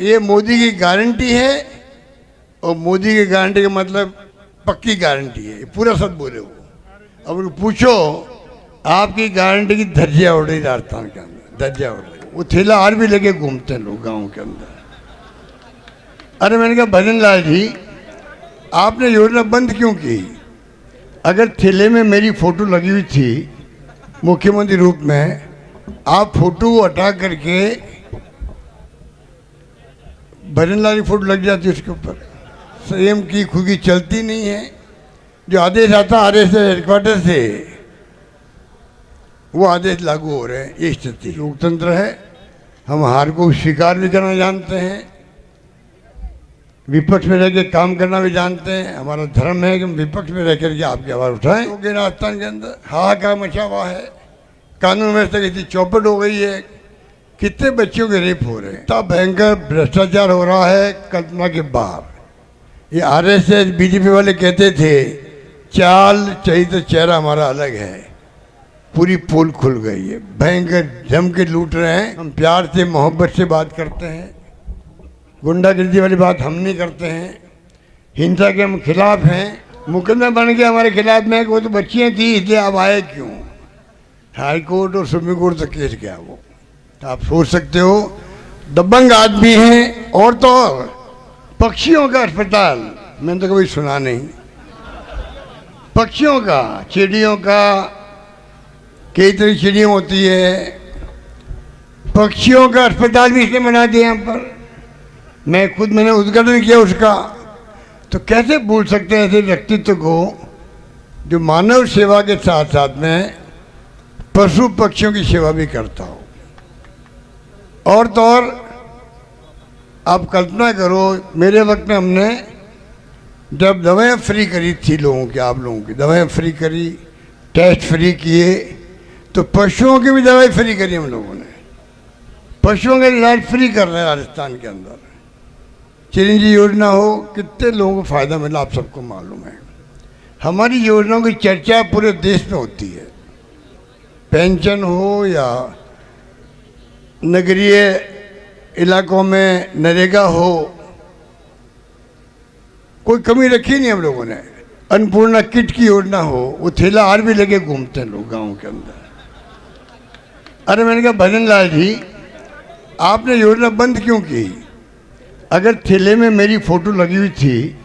ये मोदी की गारंटी है और मोदी की गारंटी का मतलब पक्की गारंटी है, पूरा सच बोले वो। अब उनको पूछो आपकी गारंटी की धज्जियां उड़ रही राजस्थान के अंदर, धज्जियां उड़ रही। वो ठेला और भी लेके घूमते हैं लोग गाँव के अंदर। अरे मैंने कहा भजन लाल जी आपने योजना बंद क्यों की? अगर ठेले में मेरी फोटो लगी हुई थी मुख्यमंत्री रूप में, आप फोटो हटा करके भजन लाल की फोटो लग जाती उसके ऊपर। सीएम की खुद की चलती नहीं है, जो आदेश आता आरएसएस हेडक्वार्टर से वो आदेश लागू हो रहे हैं। ये स्थिति लोकतंत्र है, हम हार को स्वीकार भी करना जानते हैं, विपक्ष में रह के काम करना भी जानते हैं। हमारा धर्म है कि हम विपक्ष में रह करके आपकी आवाज़ उठाएं। क्योंकि राजस्थान के अंदर हाहाकार मचा हुआ है, कानून व्यवस्था की चौपट हो गई है, कितने बच्चों के रेप हो रहे हैं, तब भयंकर भ्रष्टाचार हो रहा है कल्पना के बाहर। ये आरएसएस बीजेपी वाले कहते थे चाल चाहिए तो चेहरा हमारा अलग है, पूरी पोल खुल गई है, भयंकर जम के लूट रहे हैं। हम प्यार से मोहब्बत से बात करते हैं, गुंडागर्दी वाली बात हम नहीं करते हैं, हिंसा के हम खिलाफ हैं। मुकदमा बन गया हमारे खिलाफ में कि वो तो बच्चियाँ थी इसलिए आप आए क्यों? हाई कोर्ट और सुप्रीम कोर्ट तक केस गया वो। तो आप सोच सकते हो दबंग आदमी हैं। और तो और पक्षियों का अस्पताल मैंने तो कभी सुना नहीं, पक्षियों का, चिड़ियों का, कई तरह की चिड़ियाँ होती है, पक्षियों का अस्पताल भी इसने बना दिया यहाँ पर। मैं खुद मैंने उद्घाटन किया उसका। तो कैसे भूल सकते हैं ऐसे व्यक्तित्व को जो मानव सेवा के साथ साथ में पशु पक्षियों की सेवा भी करता हो। और तो और आप कल्पना करो मेरे वक्त में हमने जब दवाएं फ्री करी थी लोगों की, आप लोगों की दवाएं फ्री करी, टेस्ट फ्री किए, तो पशुओं की भी दवाई फ्री करी हम लोगों ने। पशुओं का इलाज फ्री कर रहे हैं राजस्थान के अंदर। चिरंजीवी योजना हो, कितने लोगों को फायदा मिला आप सबको मालूम है। हमारी योजनाओं की चर्चा पूरे देश में होती है, पेंशन हो या नगरीय इलाकों में नरेगा हो, कोई कमी रखी नहीं हम लोगों ने। अन्नपूर्णा किट की योजना हो, वो ठेला और भी लेके घूमते हैं लोग गाँव के अंदर। अरे मैंने कहा भजन लाल जी आपने योजना बंद क्यों की? अगर ठेले में मेरी फोटो लगी हुई थी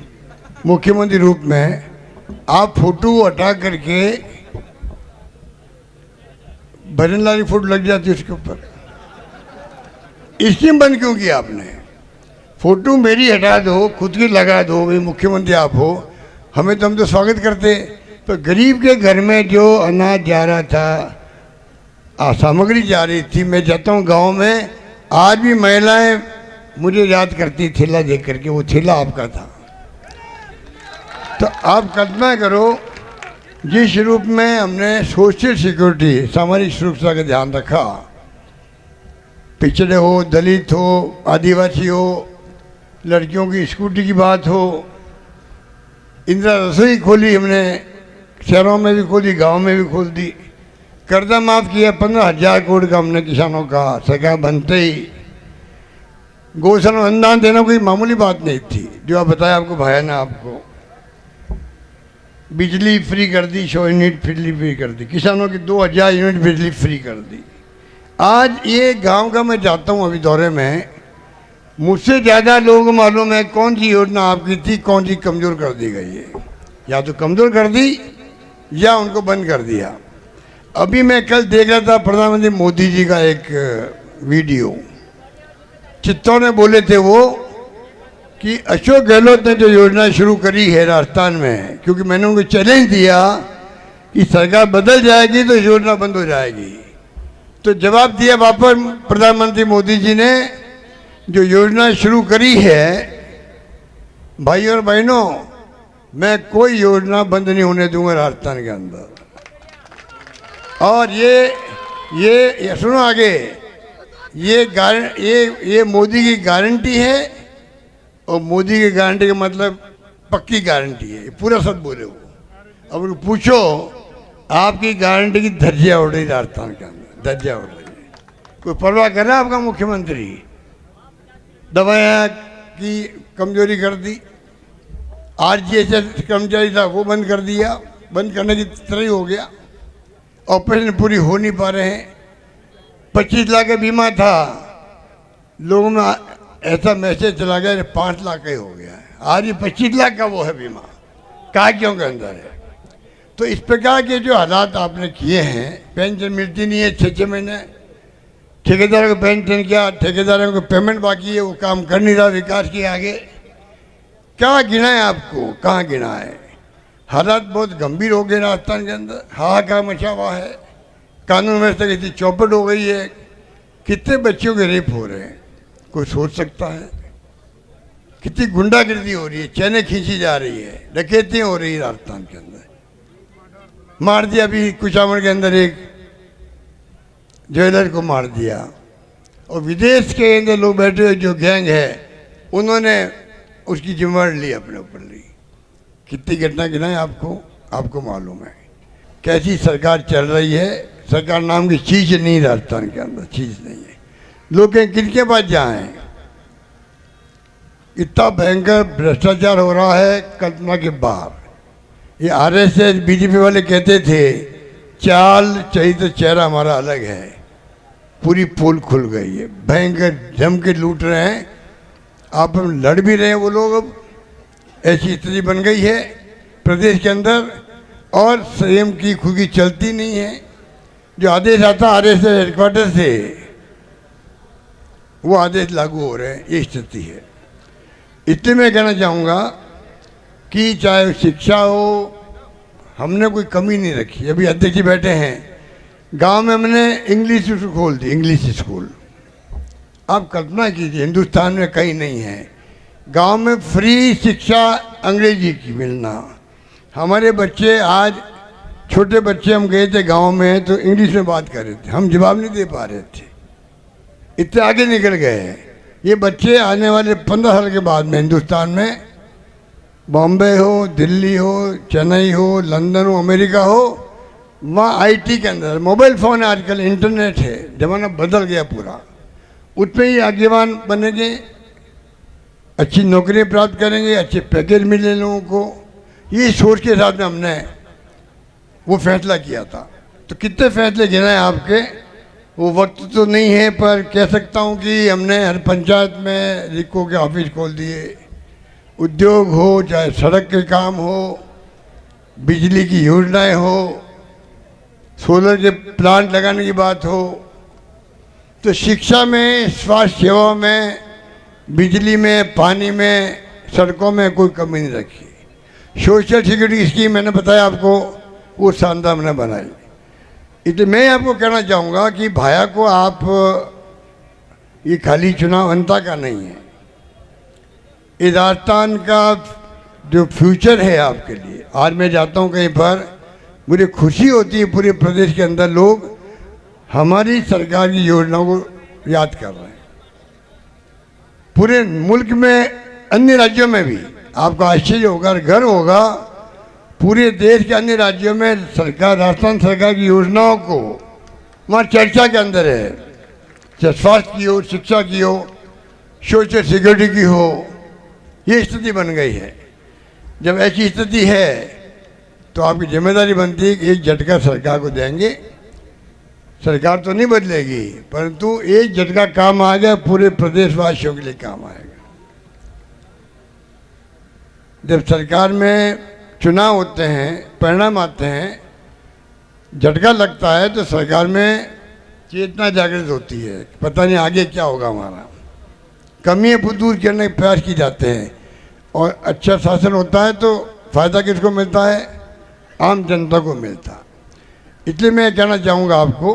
मुख्यमंत्री रूप में, आप फोटो हटा करके भजन लाल की फोटो लग जाती उसके ऊपर। स्कीम बंद क्यों किया आपने? फोटो मेरी हटा दो, खुद की लगा दो, भाई मुख्यमंत्री आप हो, हमें तो हम तो स्वागत करते। तो गरीब के घर में जो अनाज जा रहा था, सामग्री जा रही थी, मैं जाता हूँ गाँव में, आज भी महिलाएं मुझे याद करती ठेला देख करके, वो ठेला आपका था। तो आप कल्पना करो जिस रूप में हमने सोशल सिक्योरिटी, सामाजिक सुरक्षा का ध्यान रखा, पिछड़े हो, दलित हो, आदिवासी हो, लड़कियों की स्कूटी की बात हो, इंदिरा रसोई खोली हमने, शहरों में भी खोली, गांव में भी खोल दी, कर्जा माफ़ किया 15,000 करोड़ का हमने किसानों का, सरकार बनते ही गौशाला में अनुदान देना कोई मामूली बात नहीं थी, जो आप बताया आपको भाया ना आपको। बिजली फ्री कर दी, 100 यूनिट बिजली फ्री कर दी, किसानों की 2000 यूनिट बिजली फ्री कर दी। आज ये गांव का मैं जाता हूँ अभी दौरे में, मुझसे ज़्यादा लोगों को मालूम है कौन सी योजना आपकी थी, कौन सी कमज़ोर कर दी गई है। या तो कमज़ोर कर दी या उनको बंद कर दिया। अभी मैं कल देख रहा था प्रधानमंत्री मोदी जी का एक वीडियो, चित्तौड़ में बोले थे वो कि अशोक गहलोत ने जो योजना शुरू करी है राजस्थान में, क्योंकि मैंने उनको चैलेंज दिया कि सरकार बदल जाएगी तो योजना बंद हो जाएगी, तो जवाब दिया वापस प्रधानमंत्री मोदी जी ने, जो योजना शुरू करी है भाई और बहनों, मैं कोई योजना बंद नहीं होने दूंगा राजस्थान के अंदर। और ये सुनो आगे, ये मोदी की गारंटी है और मोदी की गारंटी का मतलब पक्की गारंटी है, पूरा सच बोले वो। अब उनको पूछो आपकी गारंटी की धज्जियां उड़ रही राजस्थान के अंदर, धज्जियां उड़ रही है। कोई परवाह कर रहा है आपका मुख्यमंत्री? दवाइयाँ की कमजोरी कर दी, RGHS कर्मचारी था वो बंद कर दिया, बंद करने की तरह ही हो गया। ऑपरेशन पूरी हो नहीं पा रहे हैं। 25 लाख का बीमा था, लोगों में ऐसा मैसेज चला गया 5 लाख का ही हो गया है। आज ये 25 लाख का वो है बीमा, कागजों के अंदर है। तो इस प्रकार के जो हालात आपने किए हैं, पेंशन मिलती नहीं है 6-6 महीने, ठेकेदारों को पेंशन किया, ठेकेदारों को पेमेंट बाकी है, वो काम कर नहीं रहा विकास के आगे। क्या गिना है आपको, कहाँ गिना है? हालात बहुत गंभीर हो गए राजस्थान के अंदर, हाहाकार मचा हुआ है, कानून व्यवस्था की चौपट हो गई है, कितने बच्चों के रेप हो रहे हैं, कोई सोच सकता है? कितनी गुंडागिर्दी हो रही है, चैनें खींची जा रही है, डकैतियाँ हो रही है राजस्थान के अंदर। मार दिया अभी कुचामन के अंदर एक ज्वेलर को मार दिया, और विदेश के अंदर लोग बैठे हुए जो गैंग है उन्होंने उसकी जिम्मेदारी ली, अपने ऊपर ली। कितनी घटना गिनाएं आपको मालूम है कैसी सरकार चल रही है। सरकार नाम की चीज नहीं राजस्थान के अंदर, चीज नहीं है। लोग किनके पास जाएं? इतना भयंकर भ्रष्टाचार हो रहा है कल्पना के बाहर। ये RSS BJP वाले कहते थे चाल चाहिए तो चेहरा हमारा अलग है, पूरी पोल खुल गई है, भयंकर जम के लूट रहे हैं, आप लड़ भी रहे हैं वो लोग। अब ऐसी स्थिति बन गई है प्रदेश के अंदर, और संयम की खुद की चलती नहीं है। जो आदेश आता RSS हेडक्वार्टर से वो आदेश लागू हो रहे हैं, ये स्थिति है। इसलिए मैं कहना चाहूँगा कि चाहे शिक्षा हो, हमने कोई कमी नहीं रखी। अभी अध्यक्ष जी बैठे हैं, गांव में हमने इंग्लिश स्कूल खोल दी, इंग्लिश स्कूल। आप कल्पना कीजिए, हिंदुस्तान में कहीं नहीं है गांव में फ्री शिक्षा अंग्रेजी की मिलना। हमारे बच्चे आज, छोटे बच्चे, हम गए थे गांव में तो इंग्लिश में बात कर रहे थे, हम जवाब नहीं दे पा रहे थे, इतने आगे निकल गए हैं। ये बच्चे आने वाले 15 साल के बाद में हिंदुस्तान में, बॉम्बे हो, दिल्ली हो, चेन्नई हो, लंदन हो, अमेरिका हो, वहाँ IT के अंदर मोबाइल फ़ोन है, आजकल इंटरनेट है, ज़माना बदल गया पूरा। उसमें ही आगेवान बनेंगे, अच्छी नौकरियाँ प्राप्त करेंगे, अच्छे पैकेज मिले लोगों को। ये सोच के साथ में हमने वो फैसला किया था। तो कितने फैसले गिनाए आपके, वो वक्त तो नहीं है, पर कह सकता हूँ कि हमने हर पंचायत में रिको के ऑफिस खोल दिए। उद्योग हो, चाहे सड़क के काम हो, बिजली की योजनाएं हो, सोलर के प्लांट लगाने की बात हो, तो शिक्षा में, स्वास्थ्य सेवा में, बिजली में, पानी में, सड़कों में कोई कमी नहीं रखी। सोशल सिक्योरिटी स्कीम मैंने बताया आपको, वो शानदार हमने बनाई। इसलिए मैं आपको कहना चाहूँगा कि भाया को आप, ये खाली चुनाव अंता का नहीं है, इस राजस्थान का जो फ्यूचर है आपके लिए। आज मैं जाता हूँ कहीं पर, मुझे खुशी होती है पूरे प्रदेश के अंदर लोग हमारी सरकार की योजनाओं को याद कर रहे हैं। पूरे मुल्क में, अन्य राज्यों में भी आपको आश्चर्य होगा, गर्व होगा, पूरे देश के अन्य राज्यों में सरकार, राजस्थान सरकार की योजनाओं को वहाँ चर्चा के अंदर है। चाहे स्वास्थ्य की हो, शिक्षा की हो, सोशल सिक्योरिटी की हो, ये स्थिति बन गई है। जब ऐसी स्थिति है तो आपकी जिम्मेदारी बनती है कि एक झटका सरकार को देंगे। सरकार तो नहीं बदलेगी, परंतु एक झटका काम आ गया, पूरे प्रदेशवासियों के लिए काम आएगा। जब सरकार में चुनाव होते हैं, परिणाम आते हैं, झटका लगता है, तो सरकार में चेतना जागृत होती है, पता नहीं आगे क्या होगा हमारा। कमियां दूर करने के प्रयास किए जाते हैं, और अच्छा शासन होता है तो फायदा किसको मिलता है? आम जनता को मिलता। इसलिए मैं कहना चाहूँगा आपको,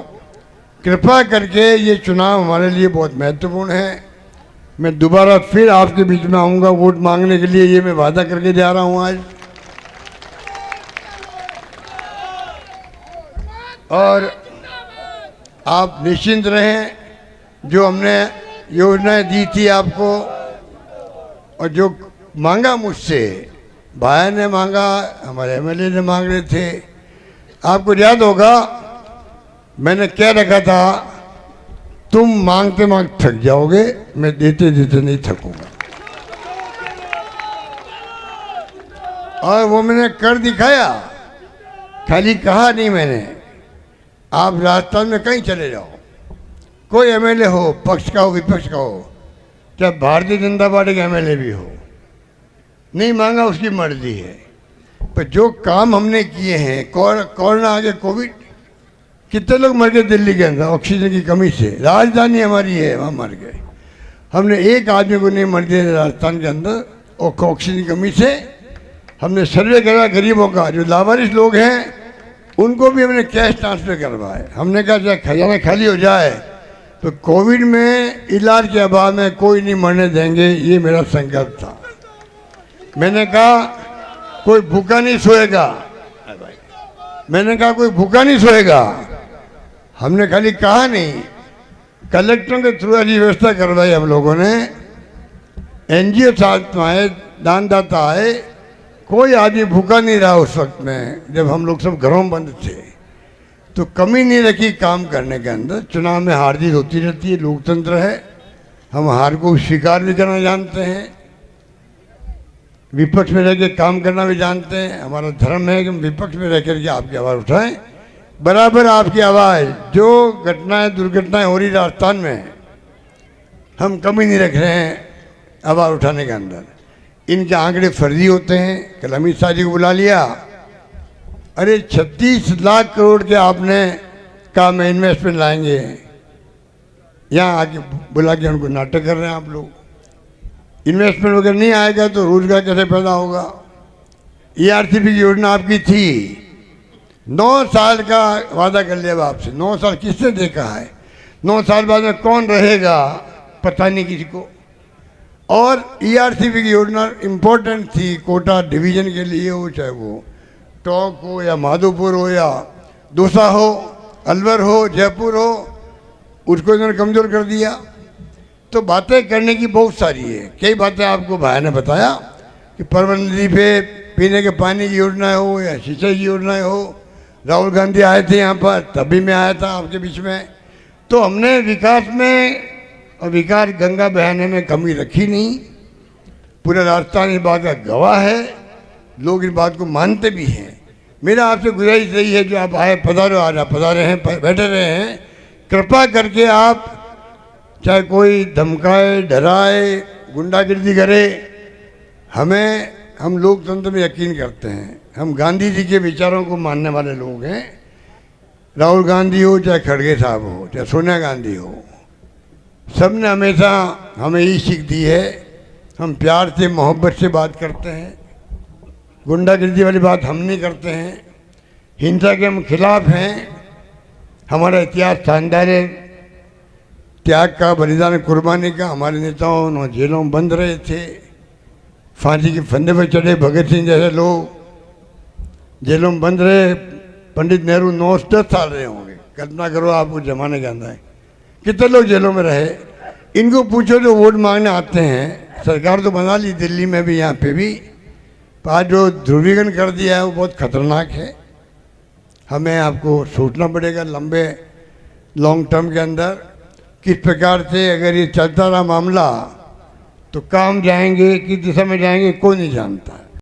कृपा करके ये चुनाव हमारे लिए बहुत महत्वपूर्ण है। मैं दोबारा फिर आपके बीच में आऊँगा वोट मांगने के लिए, ये मैं वादा करके जा रहा हूँ आज। और आप निश्चिंत रहें, जो हमने योजनाएं दी थी आपको, और जो मांगा मुझसे, भाई ने मांगा, हमारे MLA ने मांग रहे थे। आपको याद होगा मैंने क्या रखा था तुम मांगते मांगते थक जाओगे, मैं देते देते नहीं थकूंगा। और वो मैंने कर दिखाया, खाली कहा नहीं मैंने। आप राजस्थान में कहीं चले जाओ, कोई एमएलए हो, पक्ष का हो विपक्ष का हो, चाहे भारतीय जनता पार्टी का एमएलए भी हो, नहीं मांगा उसकी मर्जी है। पर जो काम हमने किए हैं, कोरोना आगे कोविड, कितने लोग मर गए दिल्ली के अंदर ऑक्सीजन की कमी से। राजधानी हमारी है, वहाँ मर गए। हमने एक आदमी को नहीं मर दिया राजस्थान के अंदर ऑक्सीजन की कमी से। हमने सर्वे करा गरीबों का, जो लावारिस लोग हैं उनको भी हमने कैश ट्रांसफर करवाए। हमने कहा चाहे खजाना खाली हो जाए तो कोविड में इलाज के अभाव में कोई नहीं मरने देंगे, ये मेरा संकल्प था। मैंने कहा कोई भूखा नहीं सोएगा, मैंने कहा कोई भूखा नहीं सोएगा। हमने खाली कहा नहीं, कलेक्टरों के थ्रू ऐसी व्यवस्था करवाई हम लोगों ने। एनजीओ साथ में आए, दानदाता आए, कोई आदमी भूखा नहीं रहा उस वक्त में जब हम लोग सब घरों में बंद थे। तो कमी नहीं रखी काम करने के अंदर। चुनाव में हार जीत होती रहती है, लोकतंत्र है, हम हार को स्वीकार भी करना जानते हैं, विपक्ष में रह के काम करना भी जानते हैं। हमारा धर्म है कि हम विपक्ष में रह करके आपकी आवाज़ उठाएं, बराबर आपकी आवाज़। जो घटनाएं दुर्घटनाएं हो रही राजस्थान में, हम कमी नहीं रख रहे हैं आवाज़ उठाने के अंदर। इनके आंकड़े फर्जी होते हैं। कल अमित शाह जी को बुला लिया, अरे 36 लाख करोड़ के आपने कहा मैं इन्वेस्टमेंट लाएंगे, यहाँ आके बुला के उनको नाटक कर रहे हैं आप लोग। इन्वेस्टमेंट वगैरह नहीं आएगा तो रोजगार कैसे पैदा होगा? ERCP की योजना आपकी थी, 9 साल का वादा कर लिया आपसे। 9 साल किसने देखा है? 9 साल बाद में कौन रहेगा पता नहीं किसी को। और ERCP की योजना इम्पोर्टेंट थी, कोटा डिवीजन के लिए हो, चाहे वो टोंक हो या माधोपुर हो या दौसा हो, अलवर हो, जयपुर हो, उसको इन्होंने कमज़ोर कर दिया। तो बातें करने की बहुत सारी है। कई बातें आपको भाई ने बताया कि परवन नदी पे पीने के पानी की योजना हो या सिंचाई की योजना हो। राहुल गांधी आए थे यहाँ पर, तभी मैं आया था आपके बीच में। तो हमने विकास में और विकास गंगा बहाने में कमी रखी नहीं। पूरा राजस्थान इस बात का गवाह है, लोग इस बात को मानते भी हैं। मेरा आपसे गुजारिश रही है, जो आप आए पधारो, आज आप पधारे हैं, बैठे रहे हैं, कृपा करके आप चाहे कोई धमकाए, डराए, गुंडागिर्दी करे, हम लोकतंत्र में यकीन करते हैं। हम गांधी जी के विचारों को मानने वाले लोग हैं। राहुल गांधी हो, चाहे खड़गे साहब हो, चाहे सोनिया गांधी हो, सब ने हमेशा हमें ये सीख दी है, हम प्यार से मोहब्बत से बात करते हैं, गुंडागिर्दी वाली बात हम नहीं करते हैं, हिंसा के हम खिलाफ हैं। हमारा इतिहास शानदार है, त्याग का, बलिदान, कुर्बानी का। हमारे नेताओं न जेलों में बंद रहे थे, फांसी के फंदे पर चढ़े भगत सिंह जैसे लोग जेलों में बंद रहे। पंडित नेहरू 9-10 साल रहे होंगे, कल्पना करो आप उस जमाने के अंदर कितने लोग जेलों में रहे। इनको पूछो जो वोट मांगने आते हैं, सरकार तो बना ली दिल्ली में भी, यहाँ पे भी, आज जो ध्रुवीकरण कर दिया है वो बहुत खतरनाक है। हमें आपको सोचना पड़ेगा लंबे लॉन्ग टर्म के अंदर किस प्रकार से अगर ये चलता रहा मामला तो काम जाएंगे, किस दिशा में जाएंगे कोई नहीं जानता है।